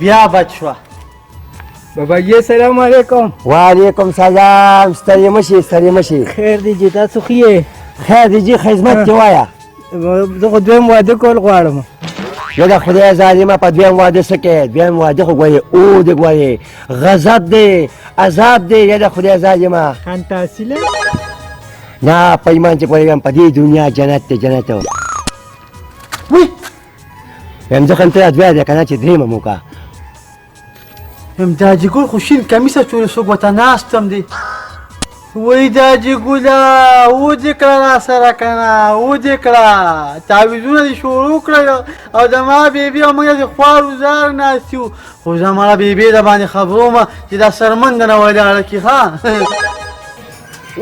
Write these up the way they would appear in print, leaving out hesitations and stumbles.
یا بچوا بابا یہ سلام علیکم. وعلیکم سلام. ستړي مشي ستړي مشي. خیر دی جی تاسو ښه یې؟ خیر دی جی خدمت کې وایه. زه خو دویم واده کول غواړم. یا د خدای ظالمه په دویم واده څه کوې؟ دویم واده خو ګورې او دی ګورې غضب دی عذاب دی. یا د خدای ظالمه خان تحصیله نه په ایمان چې پوهېږم په دې دنیا جنت دی جنت. وی یم ځکه ته دوی دی که نه چې درېیمه مو که داجی ګل خو شین کمیسه چورې څوک ورته ناست هم دی. وای داجي ګله ودې کړه راسره که نه ودې کړه تعویضونه دې شروع کړل او زما بیبي او موږ د خوارو زار ناست یو. خو زما بیبي د باندې خبرومه چې دا سرمنده نه ولاړه کي ښه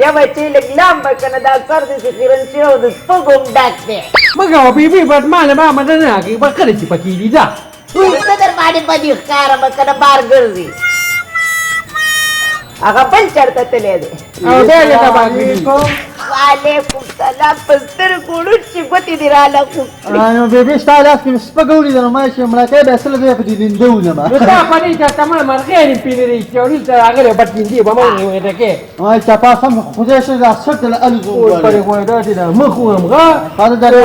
یا بچې لږ لامبه که نه دا سر داسې خیرن شوی او د سپږو هم ډک دی. مګه بیبي بدمانه به عمله نه کوي به کله چې پکې دي دا زه در باندې بدي ښکارم که نه بار ګرځي. هغه بل چېرته تللی دی. او دی لکه باندې وعلیکم سلام. په سترګو ړوند چې ګوتې دې راله نو بیبي ستا لاس کې مې سپږه ولیدل ما چې مړکۍ به اصله دی په دې لنده وځم. نو تا په دې چاته مړه مرغۍ پینې چې وروسته راغلی بټ پینځي به مړ ویده کې وای چپا سم خدای شي دا سټ له الزو اوس پرې غوډه دي دا مخ وم غا خاله درې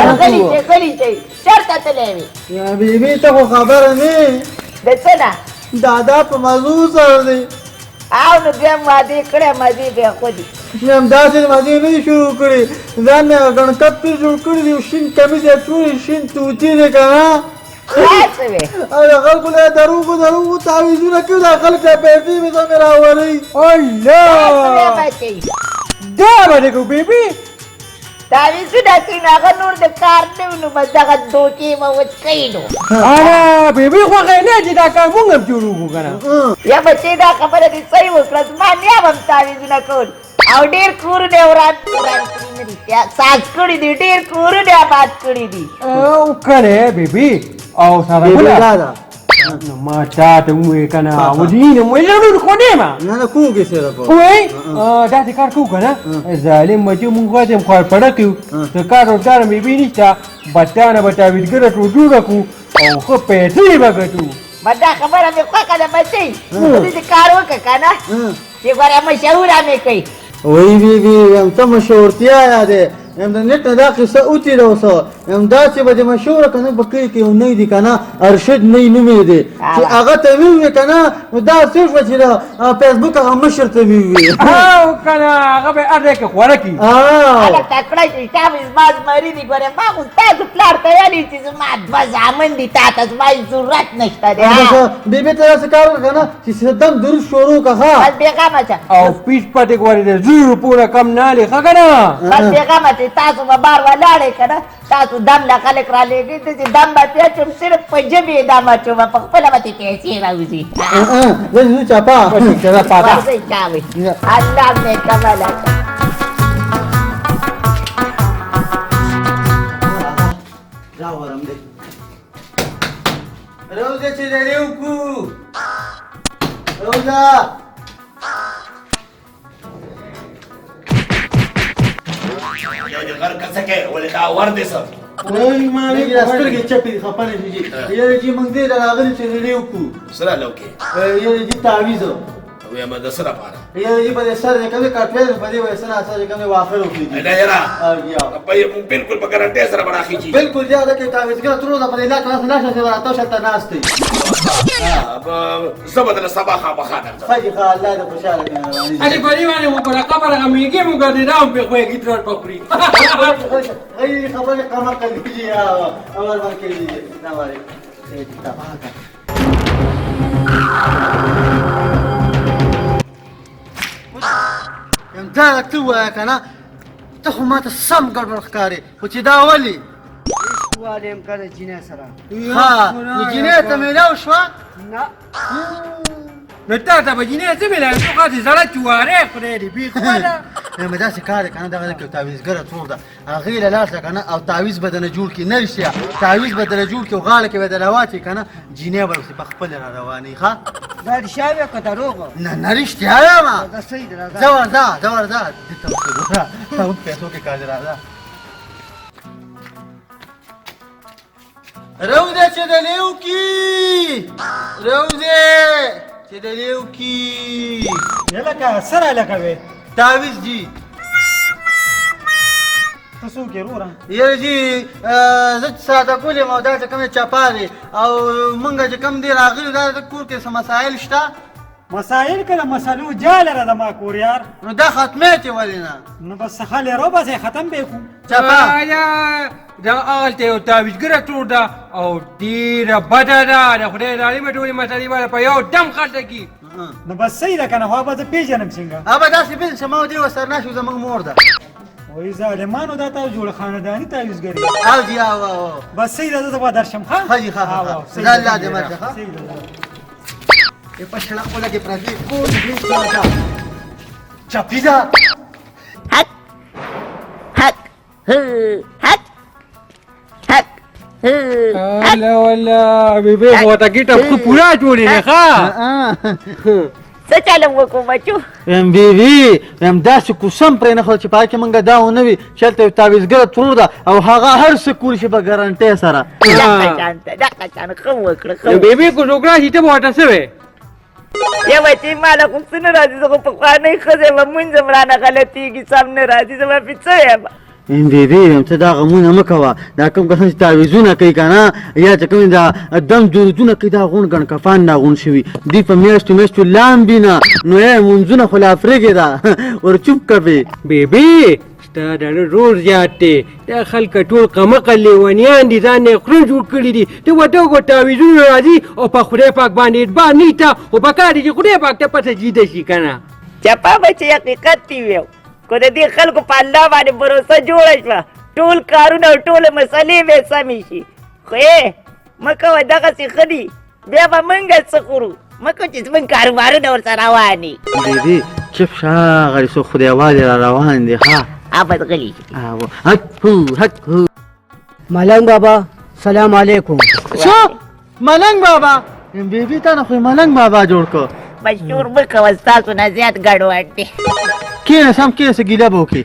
غلی شئ چېرته تللی وي؟ یا بیبي ته خو خبره نه د څه نه؟ دادا په موضوع سره دی. او نو بیا مادې کړی مادې بیا خو دي همداسې مادې نه دي شروع کړي ځان مې ګڼکپ پرې جوړ کړي دي شین کمیس یې ټولې شین توتي دی که نه خلاص وې او د خلکو له دروغو تعویضونه کوي دا خلک د پیسې مې ته مې راولئ. الله بچئ دا باندې کو بیبي تعویضونه کوي نو هغه نور د کار نه وي نو بس دغه دوکې به وچکوي نو. اره بیبي خوښی نه چې دا کار مونږ هم جوړوږو که نه یا بچې دا خبره دې صحیح وکړه زما نه یم هم تعویضونه کول او ډېر کورونه یې وران کړي نه دي ساز کړي دي ډېر کورونه آباد کړي دي. او کړی بیبي او سره ګله نو ما تا ته ووایې که نه ودینه مو ضرور خو نه یم نه نه کوم کې سره په وای داسې کار کوو که نه ظالم بچي مونږ غواړو خوار پړه کوو د کار روزګار مې بي نشته بچیانه به تعویضګره ټول جوړه کړو او ښه پیسې به ګټو. بس دا خبره مې خوښه ده بچئ داسې کار وکړه که نه چې ګوره مشهوره مې کوي. وای بیبي یم ته مشهورتیا یادې یم د نېټ نه دا قصه وتېره اوسه یم داسې به دې مشهوره که نه په کلي کې یو نی دی که نه ارشد نی نوم یې دی چې هغه ته مې ووایې که نه نو دا صرف به چې د فیسبوک هغه مشر ته مې ووایې او که نه هغه به هر ځای کې خوره کړي. هلک تکړه شي تا مې زما زمري دي ګورې ما خو ستاسو پلار ته ویلي چې زما دوه زامن دي تا ته زما هېڅ ضرورت نشته دی. بیبي ته داسې کار وکړه که نه چې صدم درود شروع که ښه بس بېغمه شه او پیس پټې ګورې د 0 پوره کم نه لې ښه که نه بس بېغمه چې تاسو به بار ولاړئ که نه تاسو دم له خلک رالېږئ داسې دم به پې اچوم صرف په ژبې یې دم اچوم په خپله به ترې پیسې راوځي. زه ځو چاپا ورځئ کاوئ الله مې کمله کړه. راورم دی روزه چې لري وکړو روزه یو دې غر کڅه کې ولې دا ور دې سر وای ما نه سترګې چپې دي خپانه شي یاره چې موږ دې راغلي چې لري وکړو سره لوکې یاره چې تعویض وې ما د سره پاره یاره چې په سر کې کومه کاټوي په دې وای سره اثر کومه واخر وکړي نه یاره یا په یو بالکل په ګارانټي سره بڑا خيږي بالکل یاد کې تعویض کې تر اوسه په دې لا کلاس نشه چې راته شته ناشته اب زبدل صباح بخاطر خاجي خا الله دې خوشاله کړي اجي په دې باندې مو پر خبره غمیږي مو ګرځي دا په خوې کې تر پخري اي خبره کمر کوي یا اول ورکې دي نه وای دې تباګه یم دا ته وای کنه ته خو ماته سم ګډوډ ښکارې خو چې دا ولي وایم کنه جینه سره ها نو جینې ته مېلاو شوه نه نو تا ته به جینۍ څه مېلاوي تو خاصې زړه چوارې خدای دې بېخ واله مې داسې کار دی که نه دغه کې تعویضګره څوک ده هغې له لاسه که نه او تعویض به دنه جوړ کړي نه رښتیا تعویض به دنه جوړ کړي او غاړه کې به دنه واچي که نه جینۍ به ورسې په خپله را روانوي ښه دا رښتیا وی که دروغ نه نه رښتیا یم دا صحیح ده ځه ورځه ځه ورځه دې ته ورسې ګوره پیسو کې کار دی راځه روزه چې د لیو کی روزه چې د لیو کی لکه سره لکه وې تعویز جی تاسو کې رورا یره جی زه ساده کولې ما دا چې کومه چپاري او مونږ چې کم دی راغلی دا د کور کې څه مسائل شته مسائل کله مسلو جاله د ما کور یار نو دا ختمه ته ولینا نو بس خاله رو بس ختم به کو چپا دا آلته او تعویزګره ټول دا او ډیره بده ده د خدای لارې مې ټولې مسلې والا په یو دم خلته کی نو بس صحیح ده کنه هوا به پیژنم څنګه ابا داسې بل سماو دی وسرنا شو زمنګ مور ده وای ظالمانو دا ته جوړ خاندانی تعویزګری او دی او بس صحیح ده زه به درشم ها خاجي خا زال دې مرته ها صحیح ده e poi ce l'ha quella che prende con il چپیدا حق حق حق حق ولا ولا بیبي مو تا ګټه خو پورا جوړې نه ښا څه چلم وکړو بچو ام بی بی ام داسې کوسم پرې نه خو چې پاکه مونږ دا ونه وي چلته تعویزګر ترور ده او هغه هر څه کول شي په ګارانټي سره دا کچان خو وکړه بیبي کو جوګرا هیته وټه سوي یا بچی مالا کوم څه نه راځي زه خو په خوانۍ ښځې به مونځ م رانه غلطېږي سم نه راځي زه به پې څه یم ام بی بی ته دا غمونه مه کوه دا کوم کسان چې تعویزونه کوي که نه یا چې کوم دا دم جوړجونه کوي دا غون ګڼ کفان ناغون شوي دوی په میاشتو میاشتو لامبي نه نو یې مونځونه خو لا افرېږې ده ور چوپ کوي بیبي ستا د رور زیات دی دا خلک ټول قمقل لیونیان دي ځان یې خرون جوړ کړي دي ته ورته وګوره تعویزونه راځي او په خدای پاک باندې اعتبار نیته خو په کار دی چې خدای پاک ته پته جیده شي که نه چپا بچی حقیقت دی ویو کو د دې خلکو په الله باندې بروسه جوړه شوه ټول کارونه او ټوله مسلې به سمې شي خو مه کوه دغسې ښه دي بیا به موږ څه خورو مه کوه چې زموږ کاروبارونه ورسره روان وي بیبي چپ شه غړي څو خدای والي را روان دي ښه ابد غلی هک هو هک هو ملنګ بابا سلام علیکم څه ملنګ بابا بیبي تا نه خو ملنګ بابا جوړ کو مشهور مه کوه ستاسو نه زیات ګډوډ دی کینه سم کینه څه ګیله به وکړي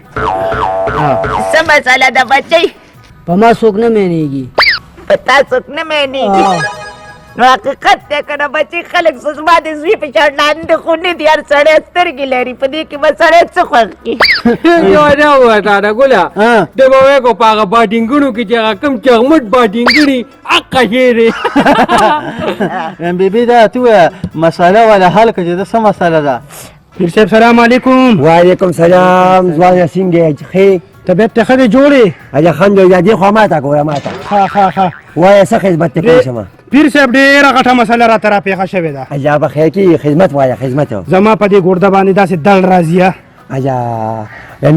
څه مسله ده بچی په ما څوک نه مینېږي په تا څوک نه مینېږي نو حقیقت دی که نه بچي خلک زما د زوی په شان لاندې خو نه دي هر سړی سترګې لري په دې کې به سړی څه خوښ کړي یو نه وته دا ګوله د به وایې کو په هغه باډینګونو کې چې هغه کوم چغمټ باډینګړي حقه شعر ام بیبي دا ته مساله ولا حل کې دا څه مساله ده پیر صاحب سلام علیکم وعلیکم سلام ځوانه څنګه ښې طبیعت ته ښه دی جوړې الحمدلله دې خوا ما ته ګوره ما ته ها وایه څه خدمت دې کوم شمه پیر صاحب ډېره غټه مسله راته راپېښه شوې ده اجا به خیر کې خدمت وایه خدمت زما په دې ګرده باندې داسې دل راځي اجا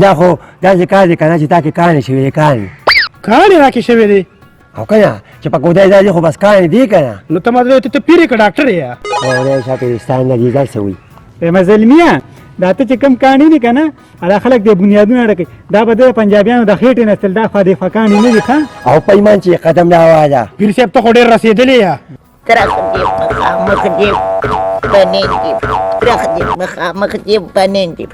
دا خو داسې کار دی که نه چې تا کې کاڼې شوي دي کاڼې کاڼې راکې شوې دي او که نه چې په ګودای ځای دي خو بس کاڼې دي که نه نو ته مطلب ته پیر یې که ډاکټر یې خدای شاکرستان نه دي ځای څه وي زلمیه دا ته چې کم کاڼي دي که نه دا خلک د بنیادونه ډکوي دا به د پنجابیانو د خېټې نستل دا خوا دې کاڼي نه دي ښه او پیمان چې قدم دا واده پیر صاحب ته خو ډېر رسېدلې یه ترخ دې مخامخ دې بنین دې ترخ دې مخامخ دې بنین دې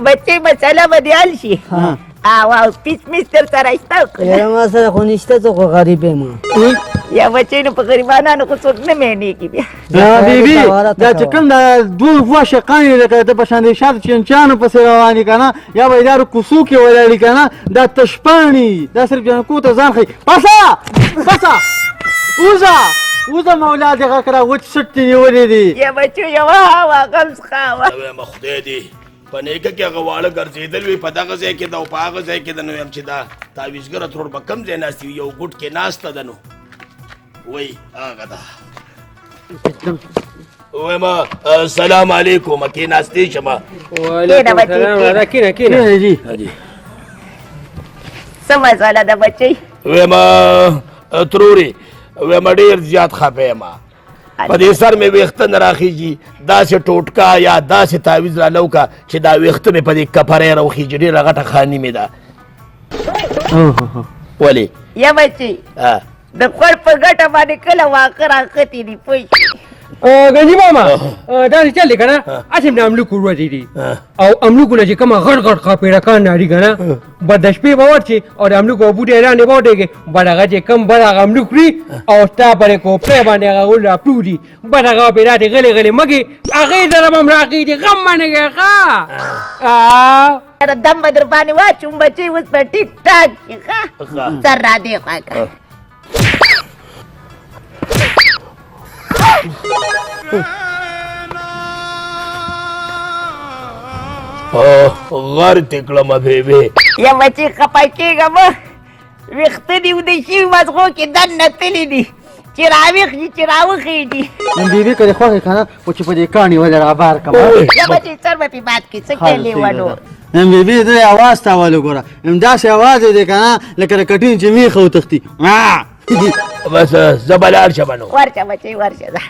بچې مسله به دې حل شي او پیس میس در سره شته او که نه یاره ما سره خو نشته څه خو غریب یم یا بچې نو په غریبانانو خو څوک نه مینېږي بیا بیبي دا چې کوم دا دوه غوا شقانې لکه د په شان د شاته چینچانو پسې روانې که نه یا به یې دا کوڅو کې ولاړې که نه دا تشپاڼي دا صرف جنکو ته ځان ښایي پسه وزه مولا دې غږ کړه وچ سټ دې نیولې دي یا بچو یوه هوا غم څښه وایم خدای دې په نیکه کې هغه واړه ګرځېدل وي په دغه ځای کې ده او په هغه ځای کې ده نو یم چې دا تعویزګره تروړ به کم ځای ناست وي یو ګوټ کې ناسته ده نو وایي هغه ده وایم سلام علیکم کېناستې شمه وعلیکم السلام راځه کېنه کېنه جی څه مسله ده بچی وایم ترورې وایم ډېر زیات خفه یم په دې سر مې ویښته نه راخیږي داسې ټوټکا یا داسې تعویز را لوکه چې دا ویښته مې په دې کپرۍ راوخیږي ډېره غټه خاني مې ده ولې یا بچی د خور په ګټه باندې کله واقع راختې دي پوه شي غني ماما دا چې چلې کنه اته د املوک ورځي دي او املوکونه چې کومه غړ غړ خاپېړکان ناري کنه به د شپې به ورشي او د املوک او بوډۍ لاندې به ودرېږي به هغه چې کوم به هغه املوک کړي او ستا پرې کوپړی باندې هغه وراپرودي به هغه پرې راتې غلې غلې مګې هغې سره به هم راخېږي غم باندې ښه دم به در باندې واچوم بچې اوس په ټیک ټاک کې ښه سر را دې خوا کړه غر تکړه بیبي یا بچې خفه کېږه مه ویښته دې ودې شوي مزغو کې دننه تللي دي چې راویښ شي چې راوخېږي نن بیبي که دې خوښ یې که نه خو چې په دې کاڼي ولې رابار کړم یا بچې سر به پې باد کړي څه کې لیونو نن بیبي دې اواز تاولو ګوره همداسې اواز یې دی که نه لکه د کټین چې میخه وتښتي بس زه به لاړ شم نو ورشه بچې ورشه ځه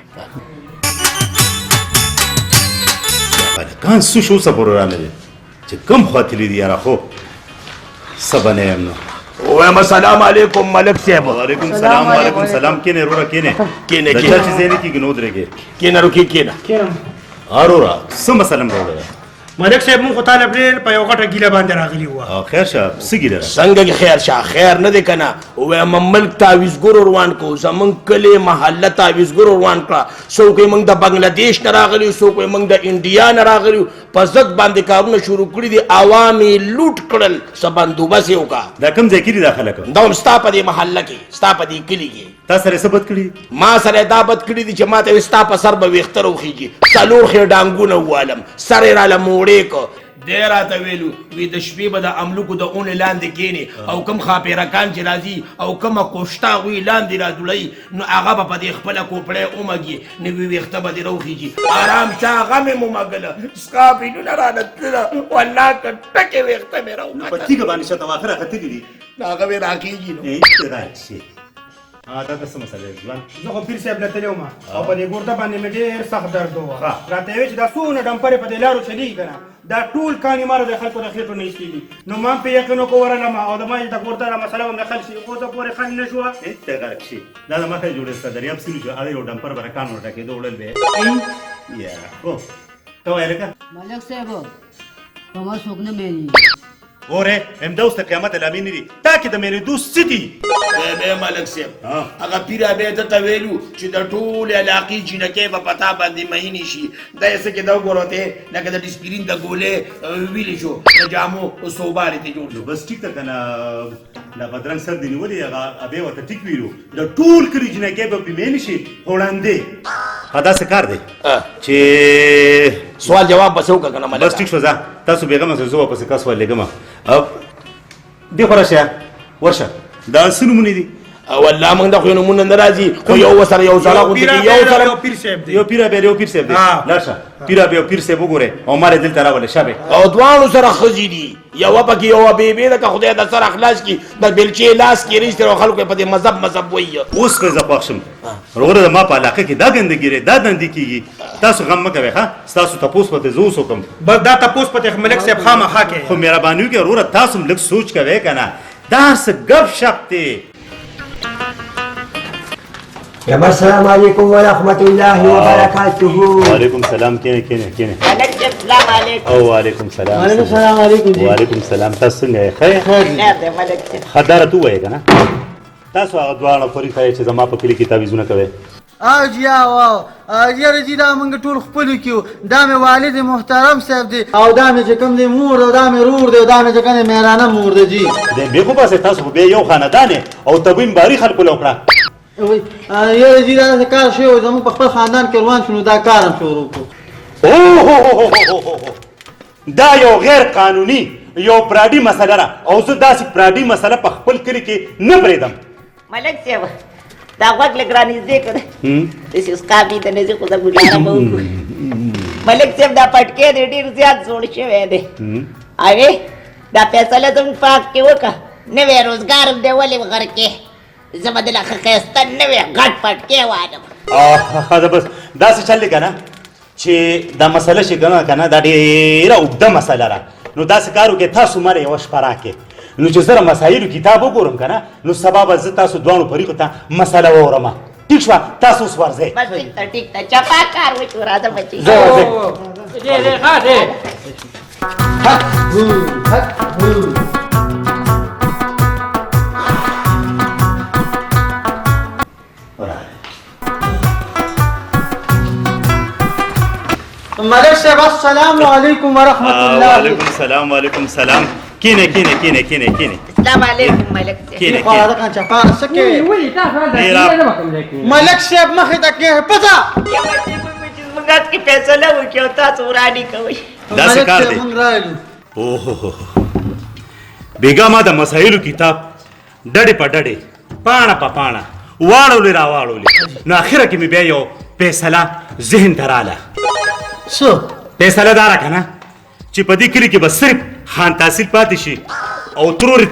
هلکان څه شو څه پورې رانغلې چې کوم خوا تللي دي یاره خو څه به نه یم نو وایم السلام علیکم ملک صاحب وعلیکم سلام وعلیکم سلام کینې وروره کینې کینې د چا چې ځای نه کېږي نو ودرېږې کینه روکې کینه وروره څه مسله م راوړله ملک صاحب مونږ خو تاله پرېر په یو غټه ګیله باندې راغلي وه خیر شه څه ګیله څنګه کې خیر شه خیر نه دی کنه وایم ملک تعویزګر روان کو زمونږ کلي محله تعویزګر روان کړه څوک یې موږ د بنګلادیش نه راغلي څوک یې موږ د انډیا نه راغلي په ضد باندې کارونه شروع کړي دي عوام یې لوټ کړل څه بندوبست یې وکړه دا کوم ځای کې دي دا خلک دا هم ستا په دې محله کې ستا په دې کلي کې تا سره څه بد کړي ما سره دا بد کړي دي چې ما ته ستا په سر به ویښته راوخېږي څلور خې ډانګونه ووالم سر یې راله موړې که دی راته ویلو وی د شپې به د املوکو د اونې لاندې کښېنې او کوم خاپېرکان چې راځي او کومه کوشته هغوی لاندې راځوړوي نو هغه به په دې خپله کوپړی ومږي نو وی ویښته به دې راوخېږي ارام شه هغه مې ومږله ستا فیلونه رانه تلله والله که ټکې ویښته مې په تیږه باندې شته واخره ختلي دي هغه مې راخېږي نو راشي دا د څه مسله ځوان زه خو پیر صاحب له تللی وم او په دې ګورده باندې مې ډېر سخت درد وه راته یې ویل چې دا څونه ډمپرې په دې لارو چلېږي که نه دا ټول کاني ماره د خلکو د خېټو نه ایستې دي نو ما هم پې یقین وکړو ورغلم او د ما چې د ګورده را مسله به مې حل شي اوسه پورې حل نه شوه غلط شي دا د مخه جوړه ستا دریاب سیلو چې هغه یو ډمپر به رکان ورټکېده وړل به یا هو ته وایې لکه ملک صاحب په ما څوک نه مېنېږي اوره همدا اوس د قیامت علامې نه دي تا کې د مېرېدو څه دي بیا ملک صاحب هغه پیره بیا ده ته ویلو چې د ټولې علاقې جینکۍ به په تا باندې مهینې شي دا یې څه کې دا وګوره ته لکه د ډسپرین د ګولې ویلې شو د جامو صوبارې ته جوړ شو بس ټیک ده که نه دا بدرنګ سر دې نیولې هغه بیا ورته ټیک ویلو د ټول کلي جینکۍ به پرې مې نه شي وړاندې داسې کار دی چې سوال جواب بس وکړه که نه ملک بس ټیک شو ځه تاسو بېغمه شئ زه واپسې کا سوال لېږم دې خوا راشه ورشه دا څه نومونه دي والله موږ د خو نومونه نه راځي خو یو ورسره یو سړی غوندې دي یو سره پیر صاحب دی یو پیره بیا یو پیر صاحب دی لاړ شه پیره بیا پیر صاحب وګورئ او ما دې دلته راولې شابه او دواړو سره ښځې دي یوه پکې یوه بیبې ده که خدای د سر اخلاص کړي د بېلچې لاس کې رېستې او خلکو یې په دې مذهب وایي اوس به زه خوښ شم وروره د ما په علاقه کې دا ګندګي دی دا دندې کېږي تاسو غم مه کوئ ښه ستاسو تپوس پته زه اوس وکړم بس دا تپوس پته ملک صاحب خامخا کوي خو مهرباني وکړئ وروره تاسو هم لږ سوچ کوئ که نه دا څه ګپ شپ دی السلام علیکم ورحمۃ اللہ وبرکاتہ وعلیکم السلام کینې ملک صاحب سلام علیکم او وعلیکم السلام وعلیکم السلام علیکم جی وعلیکم السلام تاسو څنګه یې خیر خیر دی ملک صاحب خداره تو وایې که نه تاسو هغه دواړه پورې ښایې چې زما په کلي کې تعویضونه کوئ جی واو یاره جی دا موږ ټول خپلو کې وو دا مې والد محترم صاحب دی او دا مې چې کوم دی مور دی او دا مې رور دی او دا مې چې کوم دی مهرانه مور دی جی د بېخو باسئ تاسو خو بیا یو خاندان او طبیب باري خلکو له وکړه یاره جی دا داسې کار شوی و زموږ په خپل خاندان کې روان شو نو دا کار هم شروع کړو دا یو غیر قانوني یو پراډي مسله ده او زه داسې پراډي مسله په خپل کلي کې نه پرېږدم ملک صاحب دا غوږ لږ رانږدې کړه داسې اوس کار دی ته نه ځي خو دا ګوزاره به وکړو ملک صاحب دا پټکی دی ډېر زیات زوړ شوی دی اوې دا فیصله زموږ په حق کې وکړه نوی روزګار هم دی ولې غر کې زه به دله ښه ښایسته نوی غټ پټکی والم بس داسې چل دی که نه چې دا مسله چې که نه دا ډېره اوږده مسله ده نو داسې کار وکړئ تاسو ماله یوه شپه راکړئ نو چې زه د مسایلو کتاب وګورم که نه نو سبا به زه تاسو دواړو فریقو ته مسله واورم ټیک شوه تاسو اوس ورځئ بس ټیک ته چپا کار وشو راځه بچي زه ورځئ دې دې ښه دې ملک صاحب السلام علیکم ورحمۃ اللہ وعلیکم السلام وعلیکم السلام کینه کینه کینه کینه کینه السلام علیکم ملک کینه خواړه کینه د کان چپان سکه ولې تاسو دا نه وکم لیکن ملک صاحب مخې ته کې پتا مونږ کې فیصله وکړو تاسو ورانی کوي دا څه کار دی مونږ راغلو اوه بیګا ما د مسایلو کتاب ډډې په ډډې پاڼه په پاڼه واړولې را واړولې نو اخره کې مې بیا یو فیصله ذهن ته راله سو فیصله دا راکنه چې په دې کلي کې به صرف خان تحصیل پاتې شي او ترورې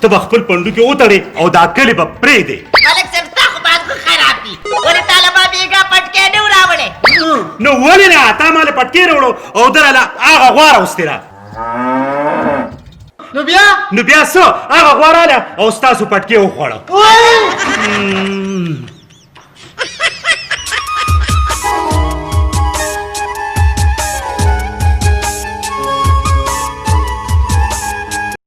ته به خپل پنډو کې وتړې او دا کلي به پرېږدې ملک صاحب ستا خو باز خراب دي ولې تاله ما بیګا پټکې نه راوړې نو ولې نه تا مال پټکې راوړو او دراله هغه غوا راوستې را نو بیا نو بیا څه هغه غوا راله او ستاسو پټکې وخوړه